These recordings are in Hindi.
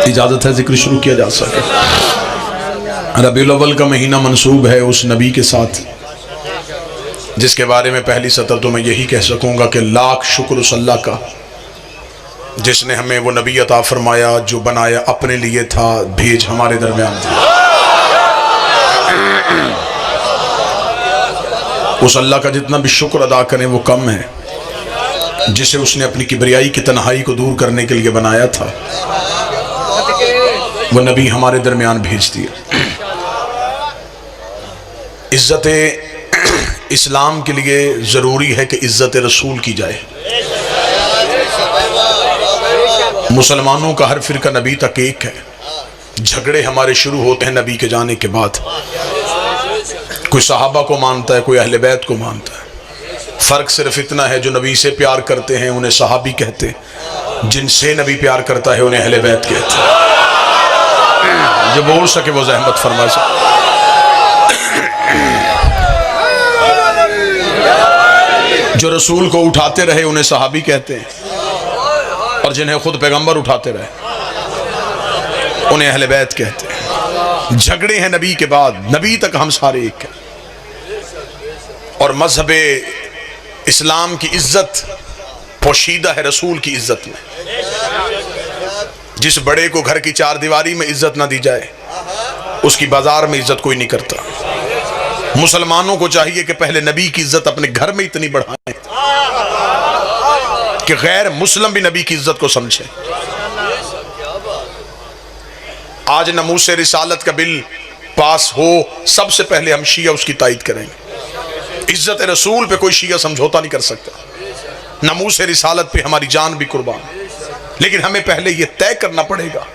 इजाज़त है जिक्र शुरू किया जा सके। रबीउल अव्वल का महीना मंसूब है उस नबी के साथ जिसके बारे में पहली सतर तो मैं यही कह सकूँगा कि लाख शुक्र उस अल्लाह का जिसने हमें वो नबी अता फरमाया जो बनाया अपने लिए था, भेज हमारे दरमियान था। उस अल्लाह का जितना भी शुक्र अदा करें वो कम है, जिसे उसने अपनी किबरियाई की तन्हाई को दूर करने के लिए बनाया था, वो नबी हमारे दरमियान भेज दिया। इज्जत इस्लाम के लिए ज़रूरी है कि इज्जत रसूल की जाए। मुसलमानों का हर फिरका नबी तक एक है, झगड़े हमारे शुरू होते हैं नबी के जाने के बाद। कोई सहाबा को मानता है, कोई अहले बैत को मानता है। फ़र्क सिर्फ इतना है, जो नबी से प्यार करते हैं उन्हें सहाबी कहते हैं, जिनसे नबी प्यार करता है उन्हें अहले बैत कहते हैं। जो बोल सके वो ज़हमत फरमा सके। जो रसूल को उठाते रहे उन्हें सहाबी कहते हैं, और जिन्हें खुद पैगंबर उठाते रहे उन्हें अहले बैत कहते हैं। झगड़े हैं नबी के बाद, नबी तक हम सारे एक हैं। और मजहब इस्लाम की इज्जत पोशीदा है रसूल की इज्जत में। जिस बड़े को घर की चार दीवारी में इज्जत ना दी जाए उसकी बाजार में इज्जत कोई नहीं करता। मुसलमानों को चाहिए कि पहले नबी की इज्जत अपने घर में इतनी बढ़ाएं कि गैर मुस्लिम भी नबी की इज्जत को समझे। आज नमूस रिसालत का बिल पास हो, सबसे पहले हम शिया उसकी तायद करेंगे। इज्जत रसूल पे कोई शिया समझौता नहीं कर सकता। नमूस रिसालत पे हमारी जान भी कुर्बान, लेकिन हमें पहले यह तय करना पड़ेगा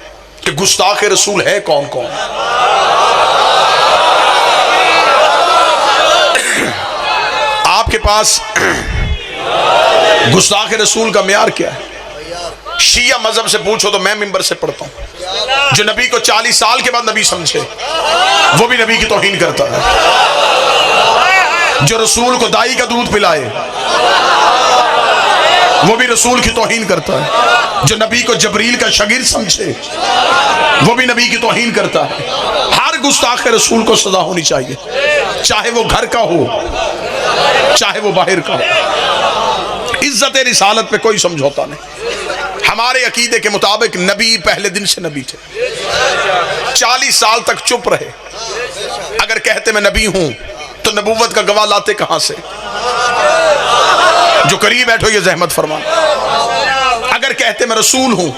कि गुस्ताख रसूल है कौन कौन। आपके पास गुस्ताख रसूल का म्यार क्या है? शिया मजहब से पूछो तो मैं मिंबर से पढ़ता हूं। जो नबी को 40 साल के बाद नबी समझे वो भी नबी की तौहीन करता है। जो रसूल को दाई का दूध पिलाए वो भी रसूल की तौहीन करता है। जो नबी को जबरील का शागिर्द समझे वो भी नबी की तौहीन करता है। हर गुस्ताख रसूल को सजा होनी चाहिए, चाहे वो घर का हो चाहे वो बाहर का हो। इज्जत रिसालत पे कोई समझौता नहीं। हमारे अकीदे के मुताबिक नबी पहले दिन से नबी थे, 40 साल तक चुप रहे। अगर कहते मैं नबी हूं तो नबूवत का गवाह लाते कहां से? जो करीब बैठो ये जहमत फरमा। अगर कहते मैं रसूल हूं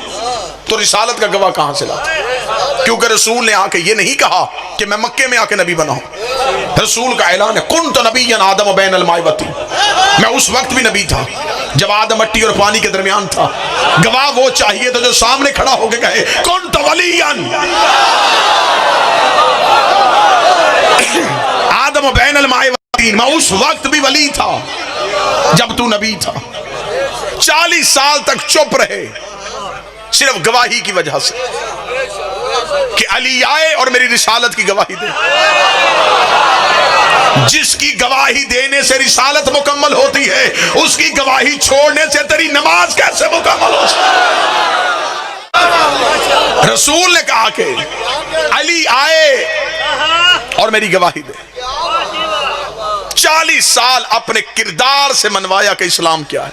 तो रिसालत का गवाह कहां से लाते? क्योंकि रसूल ने आके ये नहीं कहा कि मैं मक्के में आके नबी बना हूं। रसूल का ऐलान है, कुन तो नबी आदम बैन अलमायवती। मैं उस वक्त भी नबी था जब आदम मट्टी और पानी के दरमियान था। गवाह वो चाहिए तो जो सामने खड़ा होके कहे कुन तो वलियन आदम बैन अलमायवती। मैं उस वक्त भी वली था जब तू नबी था। 40 साल तक चुप रहे सिर्फ गवाही की वजह से कि अली आए और मेरी रिसालत की गवाही दे। जिसकी गवाही देने से रिसालत मुकम्मल होती है उसकी गवाही छोड़ने से तेरी नमाज कैसे मुकम्मल हो सकती? रसूल ने कहा कि अली आए और मेरी गवाही दे। 40 साल अपने किरदार से मनवाया कि इस्लाम क्या है।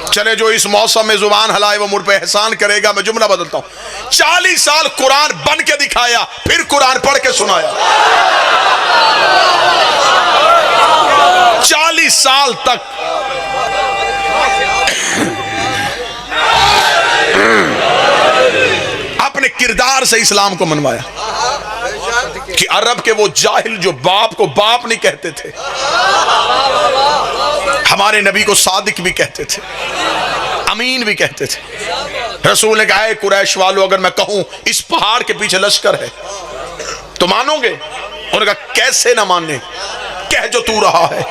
चले जो इस मौसम में जुबान हलाए वो मुझ पे एहसान करेगा। मैं जुमला बदलता हूं। 40 साल कुरान बन के दिखाया, फिर कुरान पढ़ के सुनाया। 40 साल तक अपने किरदार से इस्लाम को मनवाया कि अरब के वो जाहिल जो बाप को बाप नहीं कहते थे, हमारे नबी को सादिक भी कहते थे, अमीन भी कहते थे। रसूल ने कहा, कुरैश वालों अगर मैं कहूं इस पहाड़ के पीछे लश्कर है तो मानोगे? उन्होंने कहा कैसे ना माने, कह जो तू रहा है।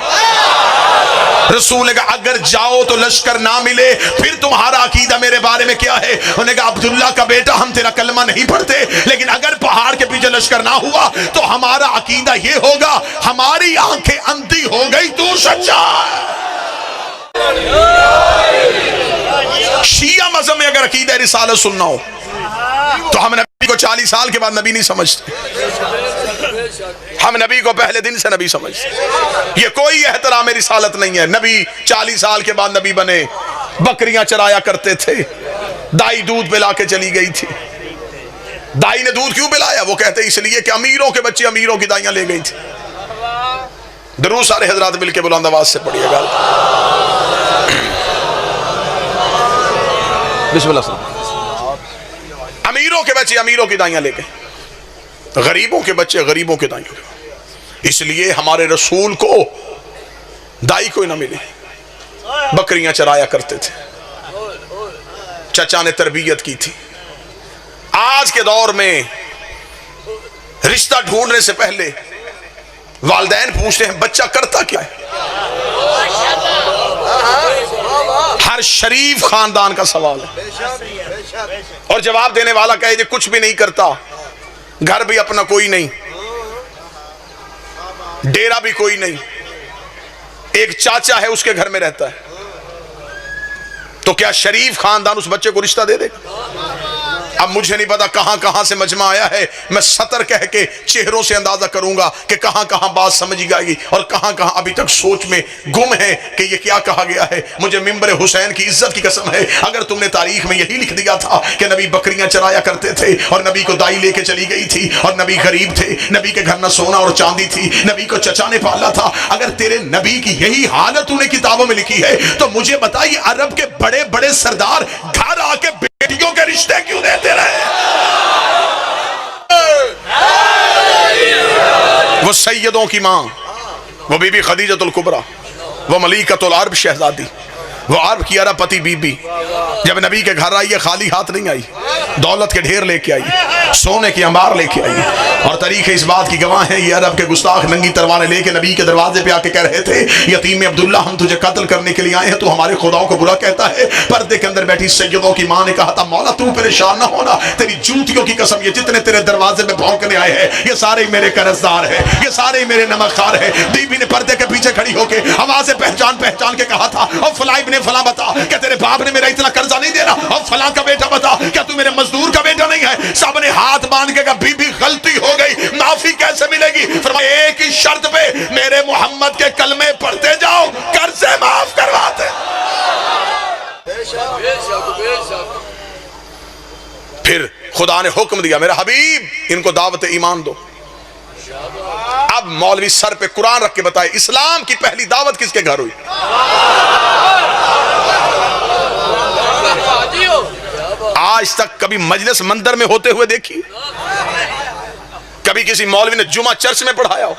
रसूल ने कहा अगर जाओ तो लश्कर ना मिले फिर तुम्हारा अकीदा मेरे बारे में क्या है? उन्होंने कहा अब्दुल्ला का बेटा हम तेरा कलमा नहीं पढ़ते, लेकिन अगर पहाड़ के पीछे लश्कर ना हुआ तो हमारा अकीदा ये होगा हमारी आंखें अंधी हो गई, तू सच्चा है। अकीदा रिसालत सुनना हो तो हम नबी को 40 साल के बाद नबी नहीं समझते, हम नबी को पहले दिन से नबी समझते। ये कोई एहतराम रिसालत नहीं है। नबी 40 साल के बाद नबी बने, बकरियां चराया करते थे, दाई दूध पिला के चली गई थी। दाई ने दूध क्यों पिलाया? वो कहते इसलिए कि अमीरों के बच्चे अमीरों की दाइयां ले गई थी। दरूद सारे हजरात मिलके बुलंद आवाज से पढ़िएगा। बिस्मिल्लाह। अमीरों के बच्चे अमीरों की दाइयां ले गए, गरीबों के बच्चे गरीबों के दाइयां। इसलिए हमारे रसूल को दाई कोई ना मिले, बकरियां चराया करते थे, चचा ने तरबियत की थी। आज के दौर में रिश्ता ढूंढने से पहले वालिदैन पूछते हैं बच्चा करता क्या है। हर शरीफ खानदान का सवाल है और जवाब देने वाला कहे कुछ भी नहीं करता, घर भी अपना कोई नहीं, डेरा भी कोई नहीं, एक चाचा है उसके घर में रहता है। तो क्या शरीफ खानदान उस बच्चे को रिश्ता दे देगा? अब मुझे नहीं पता कहां कहां से मजमा आया है, मैं सतर कह के चेहरों से अंदाजा करूंगा कि कहां कहां बात समझ गई और कहां कहां अभी तक सोच में गुम है कि ये क्या कहा गया है। मुझे मिंबर हुसैन की इज्जत की कसम है, अगर तुमने तारीख में यही लिख दिया था कि नबी बकरियां चराया करते थे और नबी को दाई लेके चली गई थी और नबी गरीब थे, नबी के घर न सोना और चांदी थी, नबी को चचा ने पाला था, अगर तेरे नबी की यही हालत तूने किताबों में लिखी है तो मुझे बताइए अरब के बड़े बड़े सरदार घर आके बेटियों के रिश्ते क्यों देते रहे? वो सैयदों की मां, वो बीबी खदीजतुल कुबरा, वो मलिकतुल अरब शहजादी, वो अरब की अरबपति बीबी जब नबी के घर आई है खाली हाथ नहीं आई, दौलत के ढेर लेके आई, सोने की अंबार लेके आई। और तरीके इस बात की गवाह है, ये अरब के गुस्ताख नंगी तलवारें लेके नबी के दरवाजे पे आके कह रहे थे यतीम अब्दुल्ला हम तुझे कत्ल करने के लिए आए हैं, तू हमारे खुदाओं को बुरा कहता है। पर्दे के अंदर बैठी सैयदों की मां ने कहा था मौला तू परेशान ना होना, तेरी जूतियों की कसम ये जितने तेरे दरवाजे में भौंकने आए हैं ये सारे ही मेरे कर्जदार है, ये सारे ही मेरे नमकदार है। बीबी ने पर्दे के पीछे खड़ी होकर आवाज पहचान पहचान के कहा था और फला इब्ने फला बता, क्या तेरे बाप ने मेरा इतना कर्जा नहीं देना? और फला का बेटा बता, क्या तू मेरे मजदूर का बेटा नहीं है? सब ने हाथ बांध के कहा बीबी गलती हो गई, माफी कैसे मिलेगी? फरमाया एक ही शर्त पे मेरे मोहम्मद के कलमे पढ़ते जाओ, कर्जे माफ करवाते। फिर खुदा ने हुक्म दिया मेरा हबीब इनको दावत ईमान दो। अब मौलवी सर पे कुरान रख के बताए इस्लाम की पहली दावत किसके घर हुई? आज तक कभी मजलिस मंदिर में होते हुए देखी? कभी किसी मौलवी ने जुमा चर्च में पढ़ाया हो?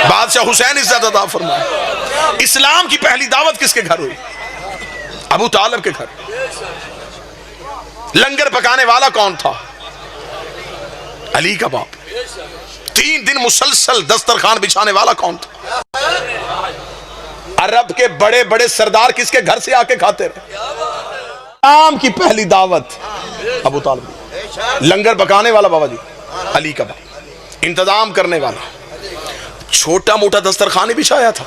बादशाह हुसैन इज्जत अता फरमाए। इस्लाम की पहली दावत किसके घर हुई? अबू तालिब के घर। लंगर पकाने वाला कौन था? अली का बाप। 3 दिन मुसलसल दस्तरखान बिछाने वाला कौन था? अरब के बड़े बड़े सरदार किसके घर से आके खाते रहे? इस्लाम की पहली दावत अबू तालिब। लंगर पकाने वाला बाबा जी अली का बाप, इंतजाम करने वाला, छोटा मोटा दस्तरखान बिछाया था।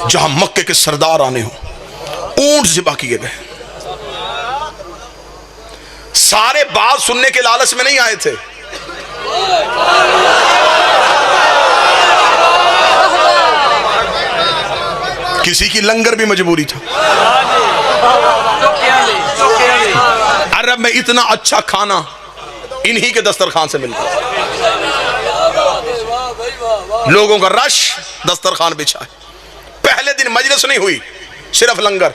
जहां मक्के के सरदार आने हो, ऊंट ज़िबा किए गए। सारे बात सुनने के लालच में नहीं आए थे। किसी की लंगर भी मजबूरी था। अरब में इतना अच्छा खाना इन्हीं के दस्तरखान से मिलता। लोगों का रश दस्तरखान बिछा है। पहले दिन मजलिस नहीं हुई, सिर्फ लंगर।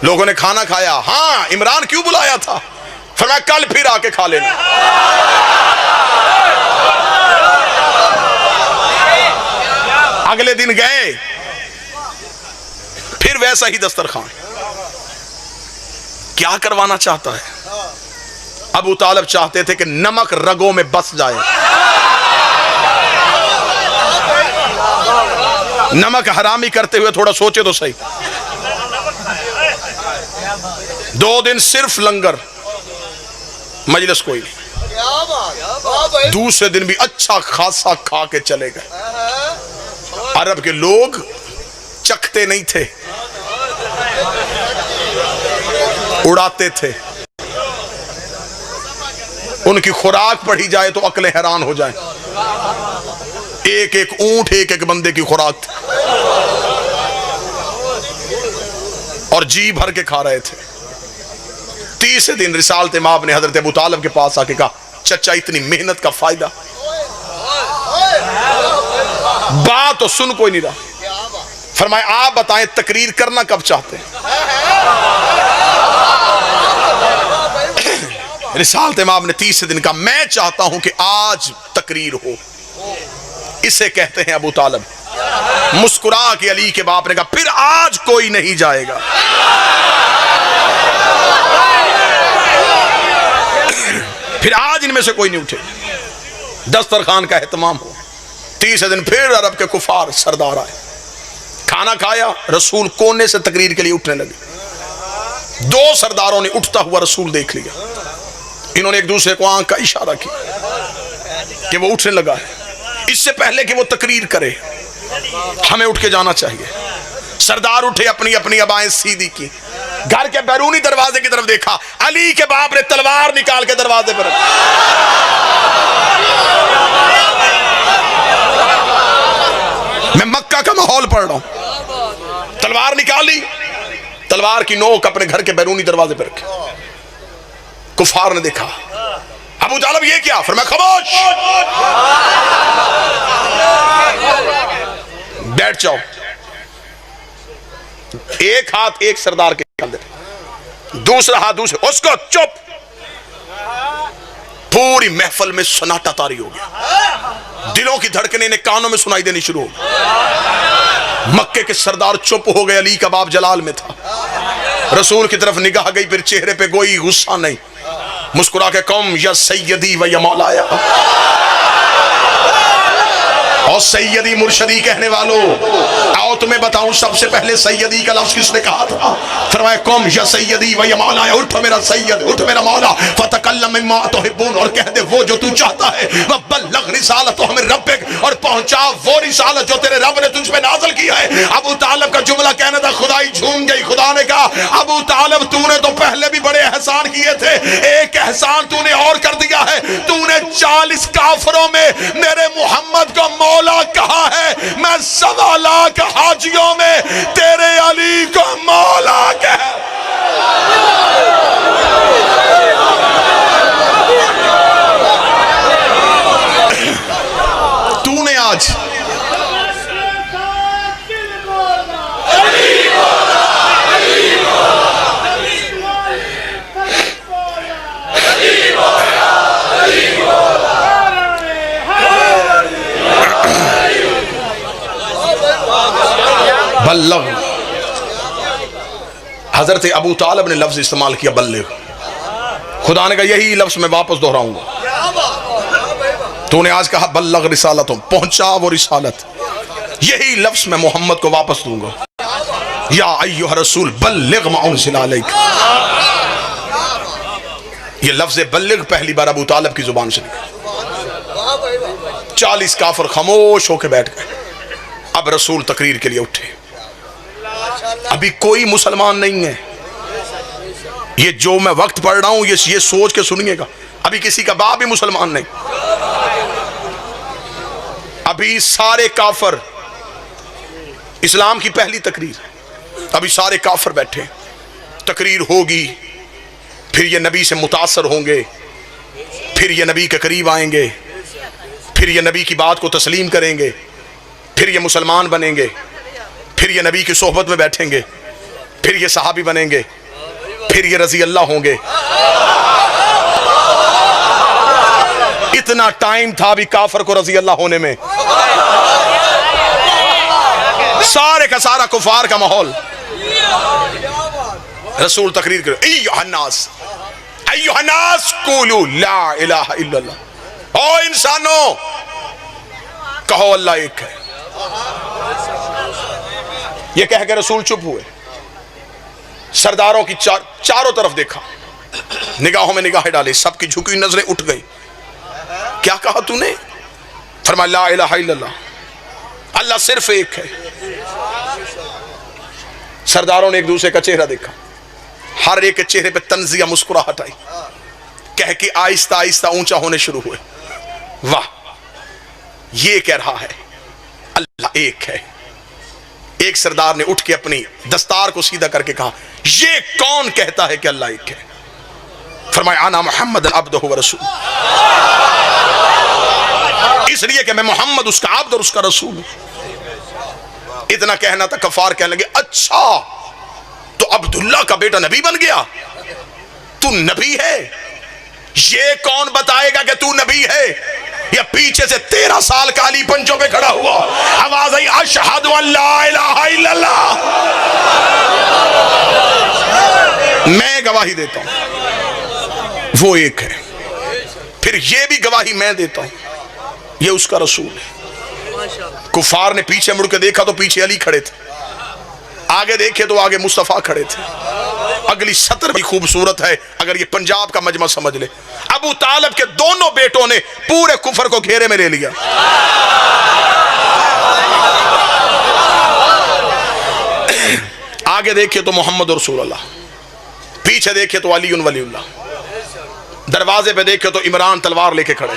लोगों ने खाना खाया। हाँ, इमरान क्यों बुलाया था? फरमाया कल फिर आके खा लेना। अगले दिन गए, फिर वैसा ही दस्तरखान। क्या करवाना चाहता है? अबू तालिब चाहते थे कि नमक रगों में बस जाए। नमक हरामी करते हुए थोड़ा सोचे तो सही। 2 दिन सिर्फ लंगर, मजलिस कोई नहीं। दूसरे दिन भी अच्छा खासा खा के चले गए। अरब के लोग चखते नहीं थे, उड़ाते थे। उनकी खुराक पढ़ी जाए तो अक्लें हैरान हो जाए। एक एक ऊंट एक एक बंदे की खुराक थी और जी भर के खा रहे थे। तीसरे दिन रिसालत माब ने हजरत अबू तालिब के पास आके कहा, चचा इतनी मेहनत का फायदा, बात तो सुन कोई नहीं रहा। फरमाया आप बताएं तकरीर करना कब चाहते हैं? रिसालत इमाम ने तीसरे दिन कहा, मैं चाहता हूं कि आज तकरीर हो। इसे कहते हैं अबू तालिब। मुस्कुरा के अली के बाप ने कहा, फिर आज कोई नहीं जाएगा। फिर आज इनमें से कोई नहीं उठे, दस्तरखान का एहतमाम हो। तीसरे दिन फिर अरब के कुफार सरदार आए, खाना खाया, रसूल कोने से तकरीर के लिए उठने लगे। दो सरदारों ने उठता हुआ रसूल देख लिया। इन्होंने एक दूसरे को आंख का इशारा किया कि वो उठने लगा है। इससे पहले कि वो तकरीर करे हमें उठ के जाना चाहिए। सरदार उठे, अपनी अपनी अबाएं सीधी की, घर के बैरूनी दरवाजे की तरफ देखा। अली के बाप ने तलवार निकाल के दरवाजे पर, मैं मक्का का माहौल पढ़ रहा हूं, तलवार निकाली, तलवार की नोक अपने घर के बैरूनी दरवाजे पर रखी। कुफार ने देखा, अबू तालिब ये क्या? फरमाया खामोश, बैठ जाओ। एक हाथ एक सरदार के अंदर, दूसरा हाथ दूसरे, उसको चुप। पूरी महफिल में सन्नाटा तारी हो गया। दिलों की धड़कनें ने कानों में सुनाई देनी शुरू हो गई। मक्के के सरदार चुप हो गए। अली का बाप जलाल में था। रसूल की तरफ निगाह गई, फिर चेहरे पे कोई गुस्सा नहीं। मुस्कुरा के कौम या सैयदी व या मौलाया, और सैयदी मुर्शदी कहने वालों, आओ तुम्हें बताऊं सबसे पहले सैयदी का लफ्ज किसने कहा था? फरमाया कौम या सैयदी व या मौलाया, उठ मेरा सैयद, उठ मेरा मौला, फतकल्लम मिम्मा तुहिब्बून, और कह दे वो जो तू चाहता है, वबल्लग रिसालत हमें रब्बिक, और पहुंचा वो रिसालत जो तेरे रब ने तुझ पे नाज़िल किया है। अबू तालिब का जुमला कहने था, खुदाई झूम गई। खुदा ने कहा, अबू तालिब तूने तो पहले भी बड़े एहसान किए थे, एक एहसान तूने और कर दिया है। तूने 40 काफिरों में मेरे मोहम्मद को मौला कहा है, मैं 1.25 लाख हाजियों में तेरे अली को मौला कह। तूने आज बल्लग, हजरत अबू तालिब ने लफ्ज इस्तेमाल किया बल्लग। खुदा ने कहा यही लफ्ज मैं वापस दोहराऊंगा। तूने आज कहा बल्लग रिसालत, पहुंचा वो रिसालत, यही लफ्ज मैं मोहम्मद को वापस दूंगा। या अय्युहा रसूल बल्लिग मा उनज़िला अलैक, ये लफ्ज बल्लिग पहली बार अबू तालिब की जुबान से निकला। 40 काफिर खामोश होकर बैठ गए। अब रसूल तकरीर के लिए उठे। अभी कोई मुसलमान नहीं है। ये जो मैं वक्त पढ़ रहा हूं ये सोच के सुनिएगा, अभी किसी का बाप भी मुसलमान नहीं। अभी सारे काफिर, इस्लाम की पहली तकरीर, अभी सारे काफिर बैठे। तकरीर होगी, फिर ये नबी से मुतासर होंगे, फिर ये नबी के करीब आएंगे, फिर ये नबी की बात को तस्लीम करेंगे, फिर ये मुसलमान बनेंगे, फिर ये नबी की सोहबत में बैठेंगे, फिर ये सहाबी बनेंगे, फिर ये रजी अल्लाह होंगे। इतना टाइम था अभी काफिर को रजी अल्लाह होने में। सारे का सारा कुफार का माहौल। रसूल तकरीर करो, अय्युहन्नास अय्युहन्नास कुलू ला इलाहा इल्लल्लाह, ओ इंसानों कहो अल्लाह एक है। ये कह के रसूल चुप हुए। सरदारों की चारों तरफ देखा, निगाहों में निगाहें डाली, सबकी झुकी नजरें उठ गई। क्या कहा तूने? फरमाया ला इलाहा इल्लल्लाह, अल्लाह सिर्फ एक है। सरदारों ने एक दूसरे का चेहरा देखा, हर एक के चेहरे पे तंजिया मुस्कुराहट आई, कह के आहिस्ता आहिस्ता ऊंचा होने शुरू हुए। वाह, ये कह रहा है अल्लाह एक है। एक सरदार ने उठ के अपनी दस्तार को सीधा करके कहा, ये कौन कहता है कि अल्लाह एक है? फरमाया आना मुहम्मद अब्दुहु व रसूल, इसलिए कि मैं मोहम्मद उसका अब्द और उसका रसूल हूं। इतना कहना था, कफार कहने लगे अच्छा तो अब्दुल्ला का बेटा नबी बन गया, तू नबी है? ये कौन बताएगा कि तू नबी है? या पीछे से 13 साल का अली पंचों पे खड़ा हुआ, आवाज आई अशहदु अल्ला इलाहा इल्लल्लाह, मैं गवाही देता हूं वो एक है, फिर ये भी गवाही मैं देता हूं ये उसका रसूल है। कुफार ने पीछे मुड़ के देखा तो पीछे अली खड़े थे, आगे देखे तो आगे मुस्तफा खड़े थे। अगली सतर भी खूबसूरत है, अगर ये पंजाब का मजमा समझ ले। अबू तालिब के दोनों बेटों ने पूरे कुफर को घेरे में ले लिया। आगे देखे तो मोहम्मद रसूलुल्लाह, पीछे देखे तो अली वलीउल्लाह, दरवाजे पे देखे तो इमरान तलवार लेके खड़े।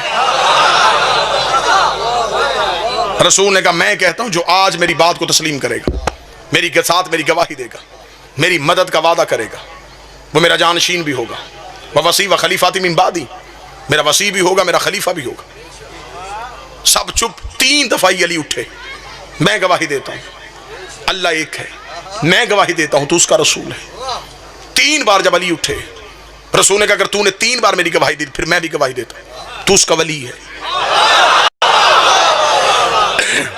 रसूल ने कहा मैं कहता हूं जो आज मेरी बात को तस्लीम करेगा, मेरी के साथ मेरी गवाही देगा, मेरी मदद का वादा करेगा, वो मेरा जानशीन भी होगा। वह वसी व खलीफाती मिन बादी, मेरा वसी भी होगा, मेरा खलीफा भी होगा। सब चुप। 3 दफा अली उठे, मैं गवाही देता हूं अल्लाह एक है, मैं गवाही देता हूं तू उसका रसूल है। 3 बार जब अली उठे, रसूल ने कहा अगर तूने 3 बार मेरी गवाही दी फिर मैं भी गवाही देता हूं तू उसका वली है,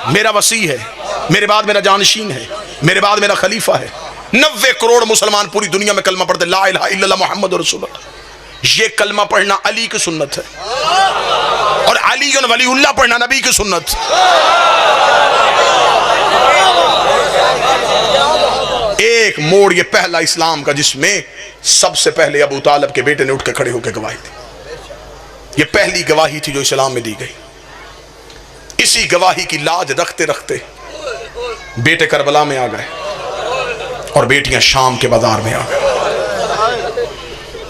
मेरा वसी है, मेरे बाद मेरा जानशीन है, मेरे बाद मेरा खलीफा है। 90 करोड़ मुसलमान पूरी दुनिया में कलमा पढ़ते ला इलाहा इल्लल्लाह मुहम्मद रसूलुल्लाह। ये कलमा पढ़ना अली की सुन्नत है, और अली और वलीउल्लाह पढ़ना नबी की सुन्नत। एक मोड़ ये पहला इस्लाम का जिसमें सबसे पहले अबू तालिब के बेटे ने उठ के खड़े होकर गवाही दी। ये पहली गवाही थी जो इस्लाम में दी गई। इसी गवाही की लाज रखते रखते बेटे करबला में आ गए और बेटियां शाम के बाजार में आ गए।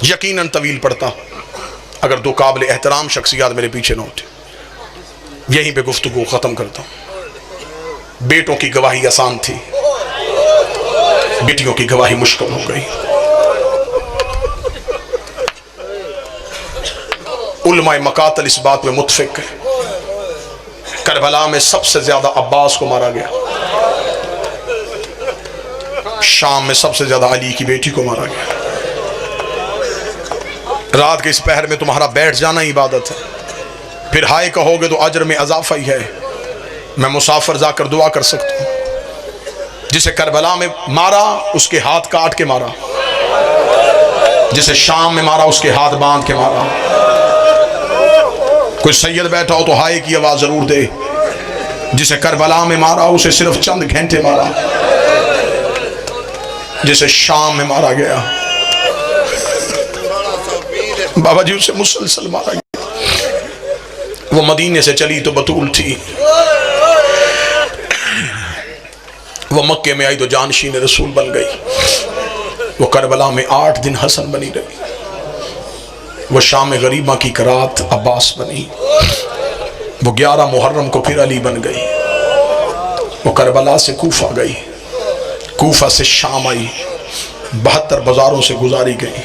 यकीनन तवील पड़ता अगर 2 काबिल एहतराम शख्सियात मेरे पीछे न होते। यहीं पे गुफ्तगू खत्म करता हूं। बेटों की गवाही आसान थी, बेटियों की गवाही मुश्किल हो गई। उलमाए मकातल इस बात में मुत्फिक है, करबला में सबसे ज्यादा अब्बास को मारा गया, शाम में सबसे ज्यादा अली की बेटी को मारा गया। रात के इस पहर में तुम्हारा बैठ जाना इबादत है, फिर हाय कहोगे तो अजर में अजाफा ही है। मैं मुसाफिर जाकर दुआ कर सकता हूं, जिसे करबला में मारा उसके हाथ काट के मारा, जिसे शाम में मारा उसके हाथ बांध के मारा। कोई सैयद बैठा हो तो हाय की आवाज जरूर दे। जिसे करबला में मारा उसे सिर्फ चंद घंटे मारा, जिसे शाम में मारा गया बाबा जी उसे मुसलसल मारा गया। वो मदीने से चली तो बतूल थी, वो मक्के में आई तो जानशीन रसूल बन गई। वो करबला में 8 दिन हसन बनी रही, वो शाम गरीबा की करात अब्बास बनी, वो 11 मुहर्रम को फिर अली बन गई। वो करबला से कूफा गई, कूफा से शाम आई, 72 बाजारों से गुजारी गई,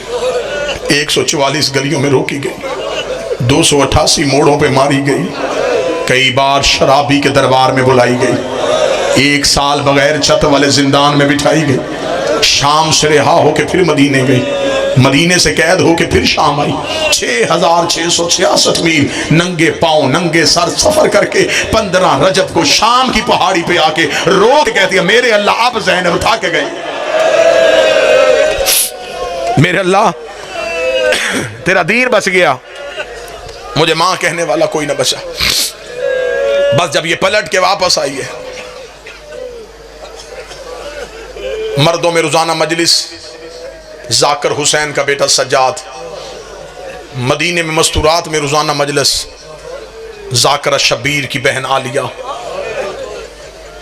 144 गलियों में रोकी गई, 288 मोड़ों पे मारी गई, कई बार शराबी के दरबार में बुलाई गई, 1 साल बगैर छत वाले जिंदान में बिठाई गई, शाम से रिहा होके फिर मदीने गई, मदीने से कैद होके फिर शाम आई। 6666 मील नंगे पांव नंगे सर सफर करके 15 रजब को शाम की पहाड़ी पे आके रो के कहती है मेरे अल्लाह अब ज़ैनब उठा के गए, मेरे अल्लाह तेरा दीन बच गया, मुझे मां कहने वाला कोई ना बचा। बस जब ये पलट के वापस आई है, मर्दों में रोजाना मजलिस, जाकर हुसैन का बेटा सज्जाद, मदीने में मस्तूरात में रोजाना मजलिस, जाकरा शबीर की बहन आलिया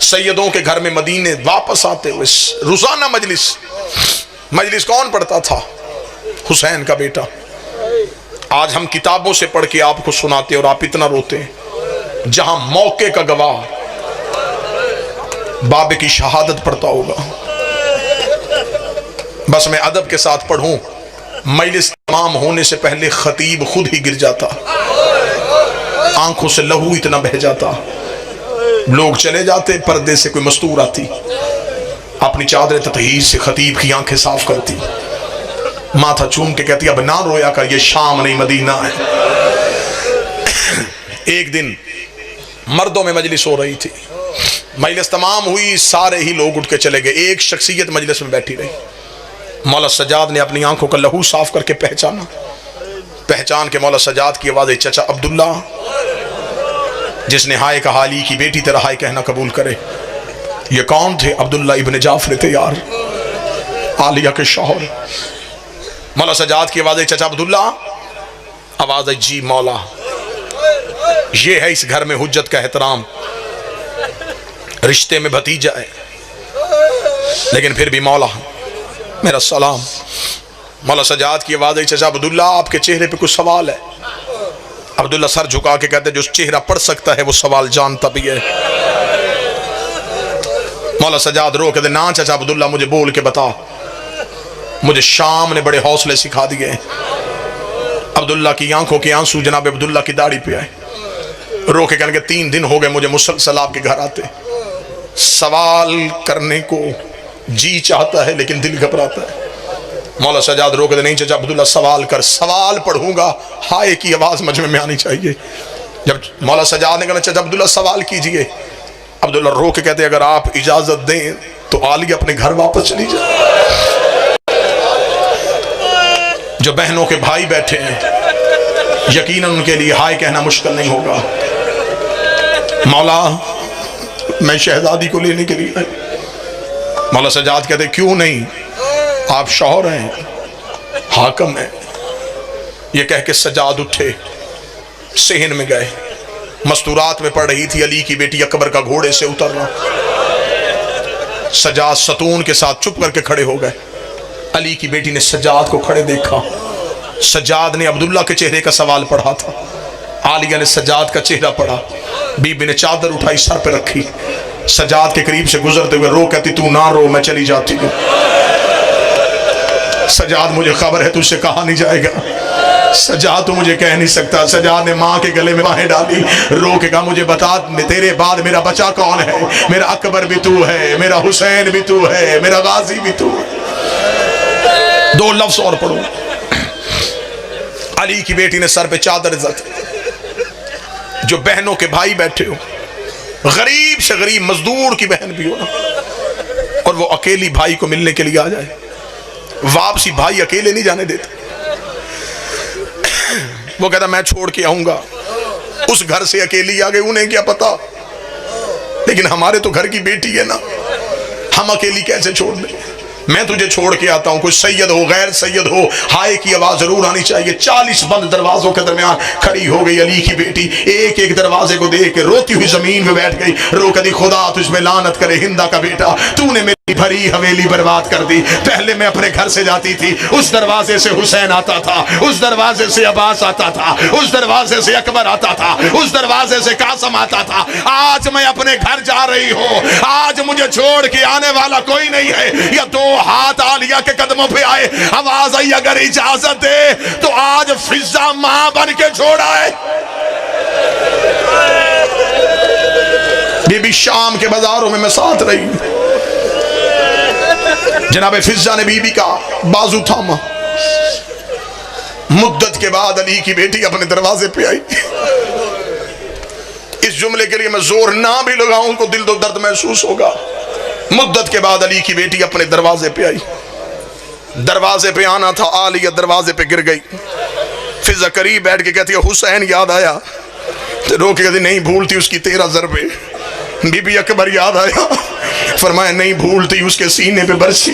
सैयदों के घर में मदीने वापस आते हुए रोजाना मजलिस कौन पढ़ता था? हुसैन का बेटा। आज हम किताबों से पढ़ के आपको सुनाते और आप इतना रोते हैं। जहां मौके का गवाह बाबे की शहादत पढ़ता होगा। बस मैं अदब के साथ पढ़ूं, मजलिस तमाम होने से पहले खतीब खुद ही गिर जाता, आंखों से लहू इतना बह जाता, लोग चले जाते, पर्दे से कोई मस्तूर आती, अपनी चादर ततहीर से खतीब की आंखें साफ करती, माथा चूम के कहती अब ना रोया कर, ये शाम नहीं मदीना है। एक दिन मर्दों में मजलिस हो रही थी, मजलिस तमाम हुई, सारे ही लोग उठ के चले गए, एक शख्सियत मजलिस में बैठी रही। मौला सजाद ने अपनी आंखों का लहू साफ करके पहचाना। पहचान के मौला सजाद की आवाज़, चचा अब्दुल्ला, जिसने हाय कहा अली की बेटी तेरा हाय कहना कबूल करे। ये कौन थे? अब्दुल्ला इब्ने जाफर थे यार, आलिया के शौहर। मौला सजाद की आवाज़, चचा अब्दुल्ला। आवाज़ है जी मौला, ये है इस घर में हुज्जत का एहतराम, रिश्ते में भतीजा है, लेकिन फिर भी मौला मेरा सलाम। मौला सजाद की आवाज़ है, चचा अब्दुल्ला आपके चेहरे पे कुछ सवाल है। अब्दुल्ला सर झुका के कहते जो चेहरा पढ़ सकता है वो सवाल जानता भी है। मौला सजाद रो कहते ना चचा अब्दुल्ला मुझे बोल के बता, मुझे शाम ने बड़े हौसले सिखा दिए। अब्दुल्ला की आंखों के आंसू जनाब अब्दुल्ला की दाढ़ी पे आए, रो के कहने 3 दिन हो गए मुझे मुसलसल आपके घर आते, सवाल करने को जी चाहता है लेकिन दिल घबराता है। मौला सजाद रो के नहीं चचा अब्दुल्ला सवाल कर। सवाल पढ़ूंगा, हाय की आवाज़ मजमे में आनी चाहिए। जब मौला सजाद ने कहा चचा अब्दुल्ला सवाल कीजिए, अब्दुल्ला रो के कहते अगर आप इजाज़त दें तो आलिया अपने घर वापस चली जाए। जो बहनों के भाई बैठे हैं यकीनन उनके लिए हाय कहना मुश्किल नहीं होगा। मौला मैं शहजादी को लेने के लिए। मौला सजाद कहते क्यों नहीं, आप शौहर हैं, हाकम हैं। ये कह के सजाद उठे, सेहन में गए। मस्तूरात में पड़ रही थी अली की बेटी अकबर का घोड़े से उतरना। सजाद सतून के साथ चुप करके खड़े हो गए। अली की बेटी ने सजाद को खड़े देखा। सजाद ने अब्दुल्ला के चेहरे का सवाल पढ़ा था, आलिया ने सजाद का चेहरा पढ़ा। बीबी ने चादर उठाई सर पे रखी, सजाद के करीब से गुजरते हुए रो कहती तू ना रो मैं चली जाती हूँ। सजाद मुझे खबर है तुझसे कहा नहीं जाएगा। सजाद तो मुझे कह नहीं सकता। सजाद ने माँ के गले में बाहें डाली, रो के कहा मुझे बता तेरे बाद मेरा बचा कौन है? मेरा अकबर भी तू है, मेरा हुसैन भी तू है, मेरा गाजी भी तू है। 2 लफ्ज और पढ़ो। अली की बेटी ने सर पे चादर इज्जत। जो बहनों के भाई बैठे हो, गरीब से गरीब मजदूर की बहन भी हो ना, और वो अकेली भाई को मिलने के लिए आ जाए, वापसी भाई अकेले नहीं जाने देते। वो कहता मैं छोड़ के आऊंगा, उस घर से अकेली आ गई, उन्हें क्या पता, लेकिन हमारे तो घर की बेटी है ना, हम अकेली कैसे छोड़ दें? मैं तुझे छोड़ के आता हूं, कोई सैयद हो गैर सैयद हो, हाय की आवाज जरूर आनी चाहिए। 40 बंद दरवाजों के दरमियान खड़ी हो गई अली की बेटी, एक एक दरवाजे को देख के रोती हुई जमीन में बैठ गई। रो कदी खुदा तुझ में लानत करे हिंदा का बेटा, तूने मेरी भरी हवेली बर्बाद कर दी। पहले मैं अपने घर से जाती थी, उस दरवाजे से हुसैन आता था, उस दरवाजे से अब्बास आता था, उस दरवाजे से अकबर आता था, उस दरवाजे से कासम आता था। आज मैं अपने घर जा रही हूँ, आज मुझे छोड़ के आने वाला कोई नहीं है। या 2 हाथ आलिया के कदमों पे आए, आवाज आई अगर इजाजत दे तो आज फिजा मां बन के छोड़ा है। बीबी शाम के बाजारों में मैं साथ रही, जनाब फिजा ने बीबी का बाजू थामा। मुद्दत के बाद अली की बेटी अपने दरवाजे पे आई। इस जुमले के लिए मैं जोर ना भी लगाऊं तो दिल दो दर्द महसूस होगा। मुद्दत के बाद अली की बेटी अपने दरवाजे पे आई। दरवाजे पे आना था, आलिया दरवाजे पे गिर गई। फिजा करीब बैठ के कहती है हुसैन याद आया, तो रो के कहती नहीं भूलती उसकी 13 ज़रबे। बीबी अकबर याद आया, फरमाया नहीं भूलती, उसके सीने पे बरसी।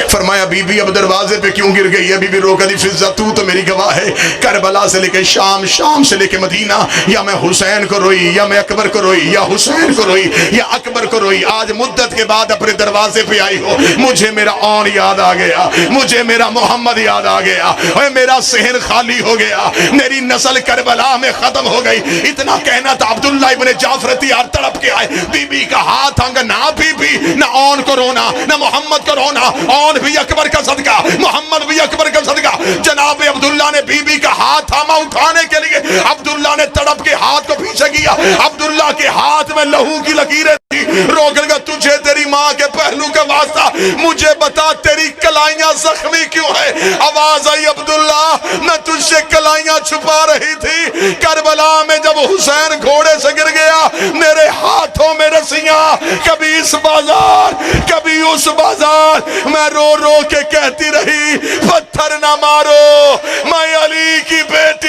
फरमाया बीबी अब दरवाजे पे क्यों गिर गई है? बीबी रोका दी, फिजा तू तो मेरी गवाह है, करबला से लेके शाम, शाम से लेके मदीना, या मैं हुसैन को रोई, या मैं अकबर को रोई, या हुसैन को रोई, या अकबर को रोई। आज मुद्दत के बाद अपने दरवाजे पे आई हो, मुझे मेरा औन याद आ गया, मुझे मेरा मोहम्मद याद आ गया, और मेरा सहन खाली हो गया, मेरी नस्ल करबला में खत्म हो गई। इतना कहना था अब्दुल्ला इब्ने जाफर तैयार तड़प के आए, बीबी का हाथ अंग, ना बीबी ना औन को रोना, ना मोहम्मद को रोना, औन भी अकबर का सदका, मोहम्मद भी अकबर का सदका। जनाब अब्दुल्ला ने बीबी का हाथ थामा उठाने के लिए, अब्दुल्ला ने तड़प के हाथ को पीछे किया, अब्दुल्ला के हाथ में लहू की लकीरें थी। रोक लगा, तुझे तेरी माँ के पहलू का वास्ता, मुझे बता तेरी कलाइयां जख्मी क्यों है? आवाज आई, अब्दुल्ला मैं तुझसे कलाइयां छुपा रही थी, करबला में जब हुसैन घोड़े से गिर गया, मेरे हाथों में रस्सियां, कभी इस बाजार कभी उस बाजार, मैं रो रो के कहती रही पत्थर ना मारो, मैं अली की बेटी